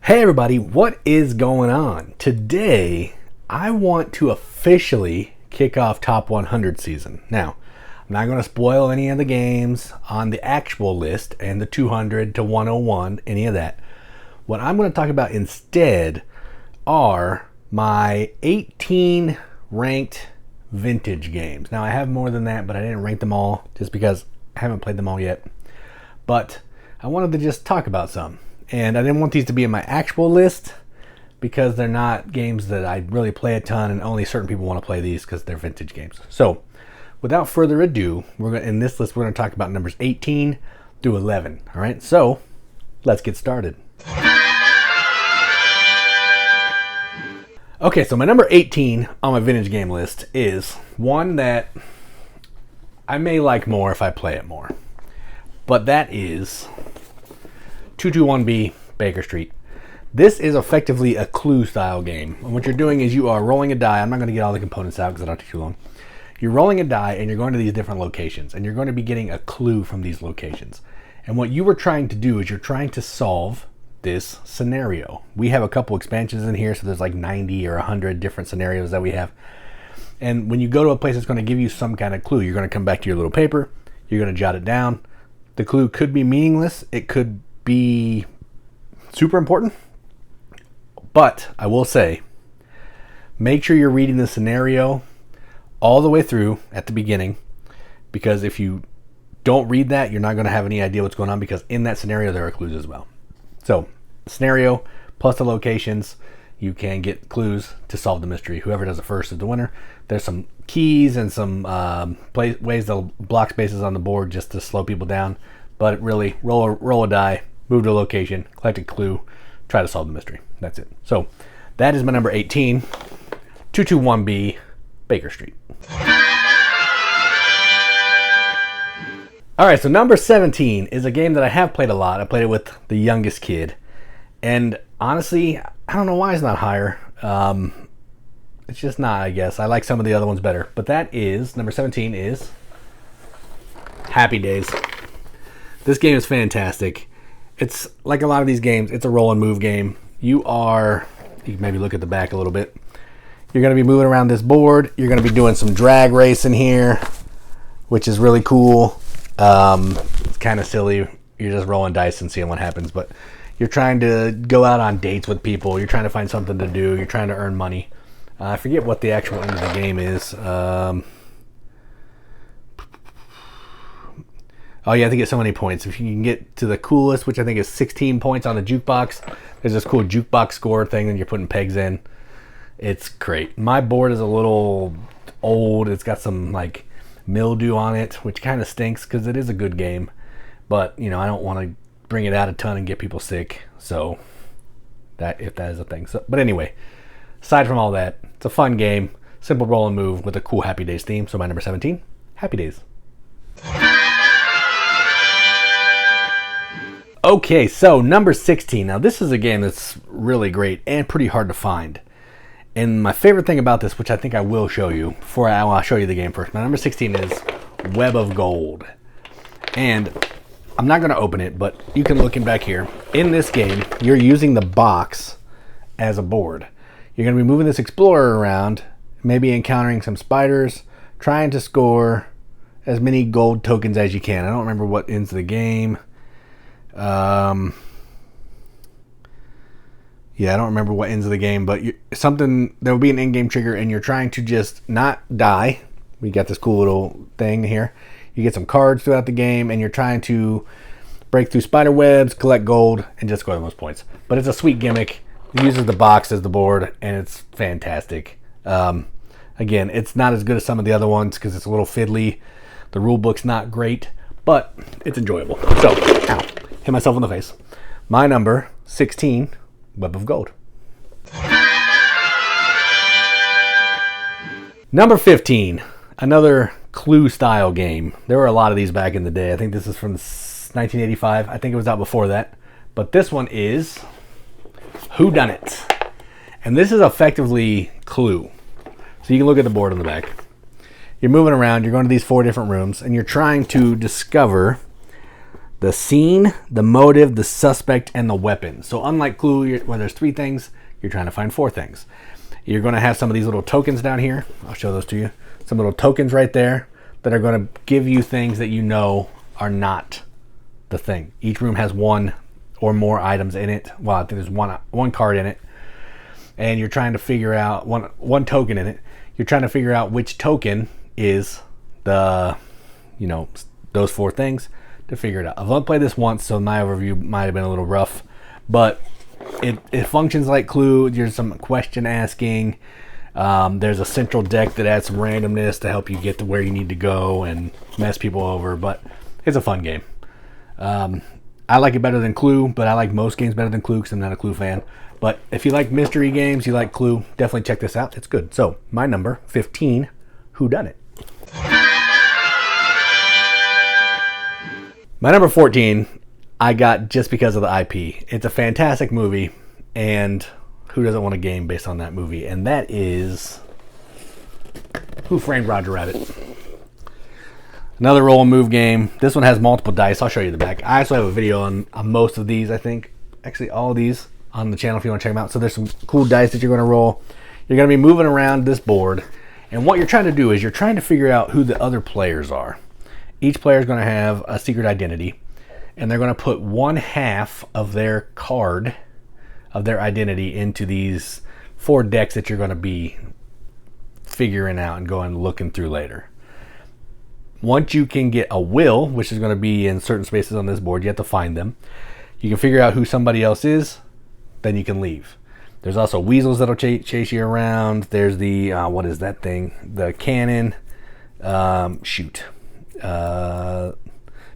Hey everybody, what is going on? Today, I want to officially kick off Top 100 season. Now, I'm not going to spoil any of the games on the actual list and the 200 to 101, any of that. What I'm going to talk about instead are my 18 ranked vintage games. Now, I have more than that, but I didn't rank them all just because I haven't played them all yet. But I wanted to just talk about some. And I didn't want these to be in my actual list because they're not games that I really play a ton, and only certain people want to play these because they're vintage games. So, without further ado, in this list we're going to talk about numbers 18 through 11. All right, so let's get started. Okay, so my number 18 on my vintage game list is one that I may like more if I play it more, but that is 221B Baker Street. This is effectively a clue style game. And what you're doing is you are rolling a die. I'm not going to get all the components out because it'll take too long. You're rolling a die and you're going to these different locations and you're going to be getting a clue from these locations. And what you were trying to do is you're trying to solve this scenario. We have a couple expansions in here, so there's like 90 or 100 different scenarios that we have. And when you go to a place that's going to give you some kind of clue, you're going to come back to your little paper, you're going to jot it down. The clue could be meaningless. It could be super important, but I will say, make sure you're reading the scenario all the way through at the beginning, because if you don't read that, you're not going to have any idea what's going on, because in that scenario there are clues as well. So scenario plus the locations, you can get clues to solve the mystery. Whoever does it first is the winner. There's some keys and some ways to block spaces on the board just to slow people down, but really roll a die, move to a location, collect a clue, try to solve the mystery. That's it. So that is my number 18, 221B Baker Street. All right, so number 17 is a game that I have played a lot. I played it with the youngest kid. And honestly, I don't know why it's not higher. It's just not, I guess. I like some of the other ones better. But that is, number 17 is Happy Days. This game is fantastic. It's like a lot of these games, it's a roll and move game. You can maybe look at the back a little bit. You're going to be moving around this board. You're going to be doing some drag racing here, which is really cool. It's kind of silly. You're just rolling dice and seeing what happens, but you're trying to go out on dates with people. You're trying to find something to do. You're trying to earn money. I forget what the actual end of the game is. Oh, you have to get so many points. If you can get to the coolest, which I think is 16 points on the jukebox, there's this cool jukebox score thing that you're putting pegs in. It's great. My board is a little old. It's got some like mildew on it, which kind of stinks because it is a good game. But, I don't want to bring it out a ton and get people sick. So, if that is a thing. So, but anyway, aside from all that, it's a fun game. Simple roll and move with a cool Happy Days theme. So my number 17, Happy Days. Okay, so number 16. Now this is a game that's really great and pretty hard to find. And my favorite thing about this, which I think I will show you, I'll show you the game first. My number 16 is Web of Gold. And I'm not going to open it, but you can look in back here. In this game, you're using the box as a board. You're going to be moving this explorer around, maybe encountering some spiders, trying to score as many gold tokens as you can. I don't remember what ends the game. I don't remember what ends of the game, but there will be an in-game trigger and you're trying to just not die. We got this cool little thing here. You get some cards throughout the game and you're trying to break through spider webs, collect gold, and just score the most points. But it's a sweet gimmick. It uses the box as the board and it's fantastic. Again, it's not as good as some of the other ones because it's a little fiddly. The rule book's not great, but it's enjoyable. So, hit myself in the face. My number 16, Web of Gold. Number 15, another clue style game. There were a lot of these back in the day. I think this is from 1985. I think it was out before that. But this one is Whodunit. And this is effectively Clue. So you can look at the board on the back. You're moving around, you're going to these 4 different rooms, and you're trying to discover the scene, the motive, the suspect, and the weapon. So unlike Clue, where there's 3 things, you're trying to find 4 things. You're going to have some of these little tokens down here. I'll show those to you. Some little tokens right there that are going to give you things that you know are not the thing. Each room has 1 or more items in it. Well, I think there's one card in it. And you're trying to figure out one token in it. You're trying to figure out which token is the, those 4 things to figure it out. I've only played this once, so my overview might have been a little rough, but it functions like Clue. There's some question asking. There's a central deck that adds some randomness to help you get to where you need to go and mess people over, but it's a fun game. I like it better than Clue, but I like most games better than Clue because I'm not a Clue fan. But if you like mystery games, you like Clue, definitely check this out. It's good. So, my number 15, Whodunit. My number 14, I got just because of the IP. It's a fantastic movie, and who doesn't want a game based on that movie? And that is Who Framed Roger Rabbit. Another roll and move game. This one has multiple dice. I'll show you the back. I also have a video on most of these, I think. Actually, all of these on the channel if you want to check them out. So there's some cool dice that you're going to roll. You're going to be moving around this board. And what you're trying to do is you're trying to figure out who the other players are. Each player is going to have a secret identity. And they're going to put 1/2 of their card, of their identity, into these 4 decks that you're going to be figuring out and going looking through later. Once you can get a will, which is going to be in certain spaces on this board, you have to find them. You can figure out who somebody else is, then you can leave. There's also weasels that'll chase you around. There's the, what is that thing? The cannon.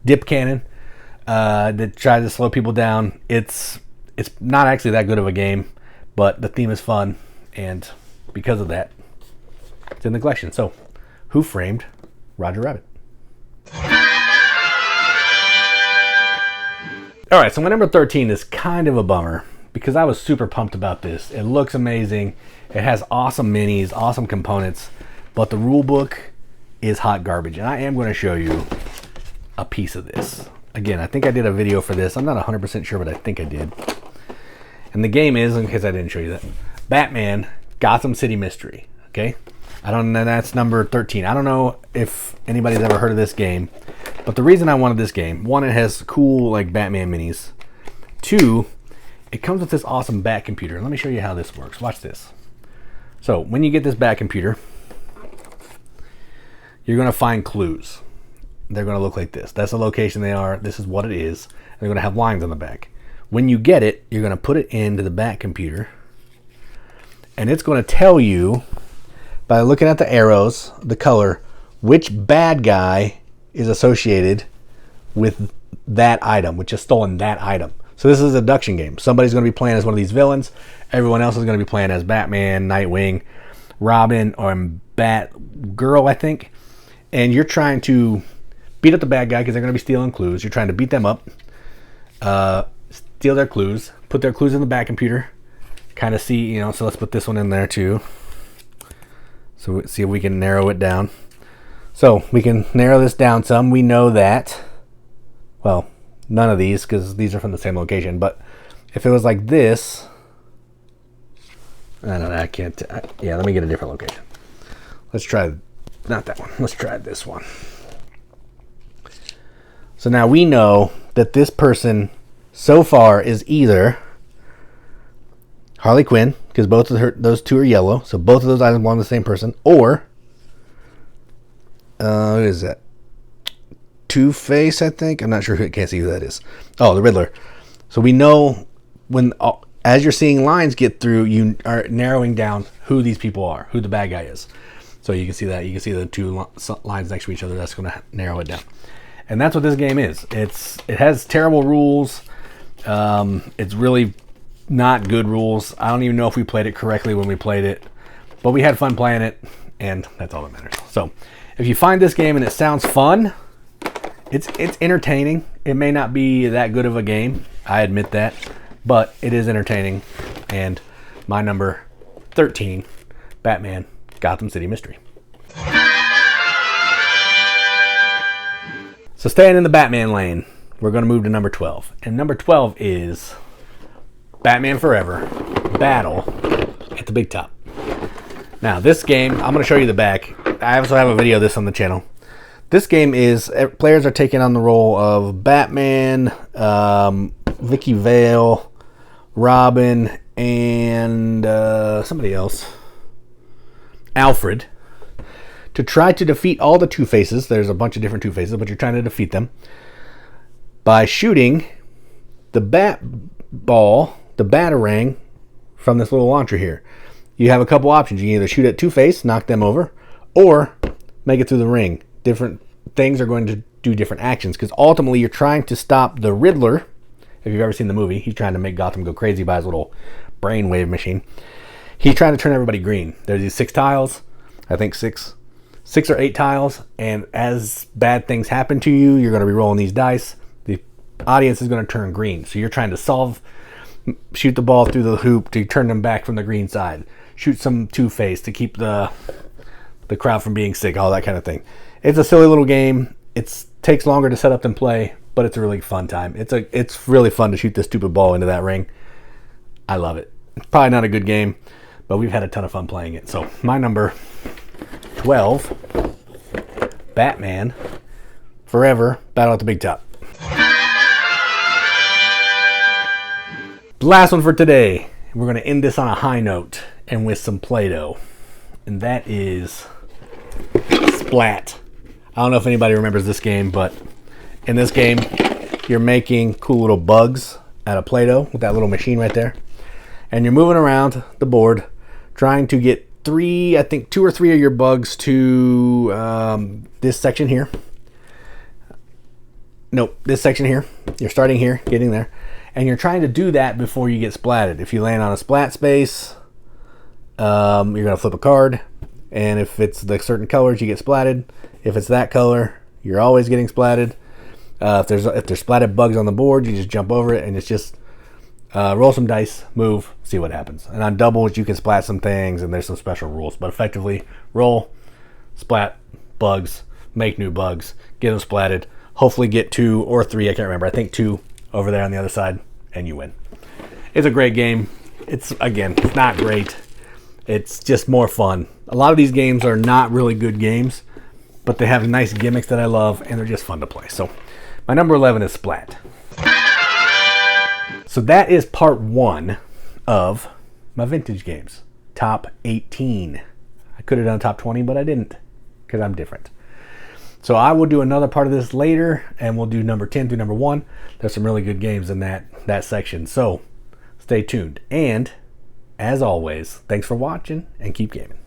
Dip cannon that tries to slow people down. It's not actually that good of a game, but the theme is fun, and because of that, it's in the collection. So, Who Framed Roger Rabbit? Alright, so my number 13 is kind of a bummer because I was super pumped about this. It looks amazing. It has awesome minis, awesome components, but the rule book is hot garbage. And I am going to show you a piece of this. Again, I think I did a video for this. I'm not 100% sure, but I think I did. And the game is, in case I didn't show you that, Batman Gotham City Mystery. Okay? I don't know, that's number 13. I don't know if anybody's ever heard of this game, but the reason I wanted this game, 1, it has cool like Batman minis. 2, it comes with this awesome Bat computer. Let me show you how this works. Watch this. So when you get this Bat computer, you're going to find clues. They're going to look like this. That's the location they are. This is what it is. They're going to have lines on the back. When you get it, you're going to put it into the Bat computer, and it's going to tell you, by looking at the arrows, the color, which bad guy is associated with that item, which has stolen that item. So this is a deduction game. Somebody's going to be playing as one of these villains. Everyone else is going to be playing as Batman, Nightwing, Robin, or Batgirl, I think. And you're trying to beat up the bad guy because they're going to be stealing clues. You're trying to beat them up, steal their clues, put their clues in the Bat computer, kind of see, so let's put this one in there too. So see if we can narrow it down. So we can narrow this down some. We know that, well, none of these because these are from the same location. But if it was like this, I don't know. I can't. Yeah, let me get a different location. Let's try, not that one. Let's try this one. So now we know that this person so far is either Harley Quinn, because both of those 2 are yellow, so both of those items belong to the same person, or what is that? Two-Face, I think. I'm not sure. Can't see who that is. Oh, the Riddler. So we know when, as you're seeing lines get through, you are narrowing down who these people are, who the bad guy is. So you can see that. You can see the 2 lines next to each other. That's going to narrow it down. And that's what this game is. It has terrible rules. It's really not good rules. I don't even know if we played it correctly when we played it, but we had fun playing it, and that's all that matters. So if you find this game and it sounds fun, it's entertaining. It may not be that good of a game, I admit that, but it is entertaining. And my number 13, Batman Gotham City Mystery. So staying in the Batman lane, we're going to move to number 12. And number 12 is Batman Forever Battle at the Big Top. Now, this game, I'm going to show you the back. I also have a video of this on the channel. This game is, players are taking on the role of Batman, Vicky Vale, Robin, and somebody else, Alfred, to try to defeat all the Two-Faces. There's a bunch of different Two-Faces, but you're trying to defeat them by shooting the bat ball, the batarang, from this little launcher here. You have a couple options. You can either shoot at Two-Face, knock them over, or make it through the ring. Different things are going to do different actions, because ultimately you're trying to stop the Riddler. If you've ever seen the movie, he's trying to make Gotham go crazy by his little brainwave machine. He's trying to turn everybody green. There's these 6 tiles, I think 6 or 8 tiles, and as bad things happen to you, you're going to be rolling these dice. The audience is going to turn green, so you're trying to shoot the ball through the hoop to turn them back from the green side. Shoot some Two-Face to keep the crowd from being sick, all that kind of thing. It's a silly little game. It takes longer to set up than play, but it's a really fun time. It's really fun to shoot this stupid ball into that ring. I love it. It's probably not a good game, but we've had a ton of fun playing it. So my number 12, Batman Forever Battle at the Big Top. The last one for today. We're going to end this on a high note and with some Play-Doh. And that is Splat. I don't know if anybody remembers this game, but in this game, you're making cool little bugs out of Play-Doh with that little machine right there. And you're moving around the board trying to get 2 or 3 of your bugs to this section here. Nope, this section here. You're starting here, getting there. And you're trying to do that before you get splatted. If you land on a splat space, you're going to flip a card. And if it's the certain colors, you get splatted. If it's that color, you're always getting splatted. If there's splatted bugs on the board, you just jump over it, and it's just roll some dice, move, see what happens. And on doubles, you can splat some things, and there's some special rules. But effectively, roll, splat, bugs, make new bugs, get them splatted. Hopefully get 2 or 3, I can't remember. I think 2 over there on the other side, and you win. It's a great game. It's not great. It's just more fun. A lot of these games are not really good games, but they have nice gimmicks that I love, and they're just fun to play. So my number 11 is Splat. So that is part 1 of my vintage games. Top 18. I could have done top 20, but I didn't, because I'm different. So I will do another part of this later, and we'll do number 10 through number 1. There's some really good games in that section. So stay tuned. And as always, thanks for watching, and keep gaming.